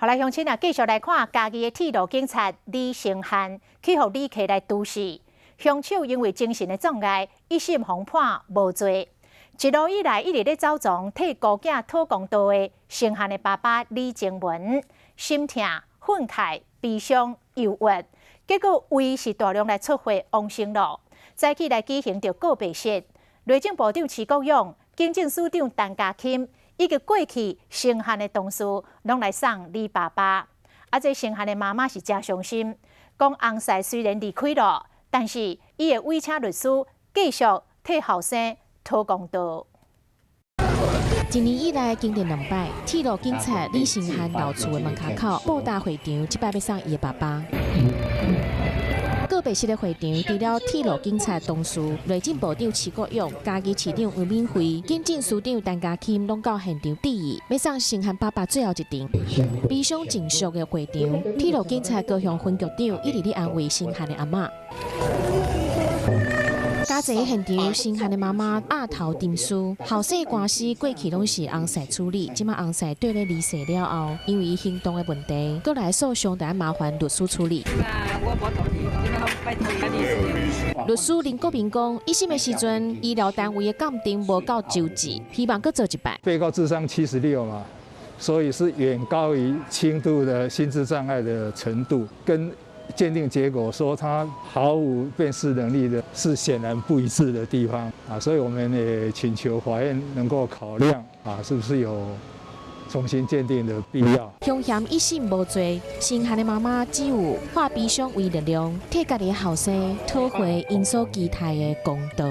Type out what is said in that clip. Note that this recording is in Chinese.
后来乡亲啊，继续来看家己的铁路警察李成汉去互李克来毒死，凶手因为精神的障碍，一审宣判无罪。一路以来一直咧走踪替孤囝讨公道的成汉的爸爸李正文，心痛、愤慨、悲伤、忧郁，结果为是大量来出货往生路，早起来举行着告别式。内政部长徐国勇、警政署长陈家钦。以及过去成汉的同事，拢来送李爸爸。这成汉的妈妈是真伤心，讲翁婿虽然离开了，但是伊会委请律师继续替后生讨公道。一年以来，经历2摆，铁路警察李成汉老厝的门口布大会场，这摆要送伊的爸爸。告别式的会场，除了铁路警察同事、内政部长徐国勇、嘉义市长吴敏惠、警政署长陈家钦，拢到现场致意，要送成汉爸爸最后一程。悲伤尽宿的会场，铁路警察高雄分局长一直咧安慰成汉的阿嬷。家在现场，成汉的妈妈压头沉思，后生官司过去拢是翁婿处理，即马翁婿对咧离世了后，因为行动的问题，搁来诉讼，得麻烦律师处理。律师林国平讲，一审的时阵，医疗单位的鉴定无够周至，希望搁做一摆。被告智商76嘛，所以是远高于轻度的心智障碍的程度，跟鉴定结果说他毫无辨识能力的，是显然不一致的地方啊，所以我们也请求法院能够考量啊，是不是有重新鉴定的必要。凶嫌一审无罪，成汉的妈妈只有化悲伤为力量，替家己的后生讨回因所期待的公道。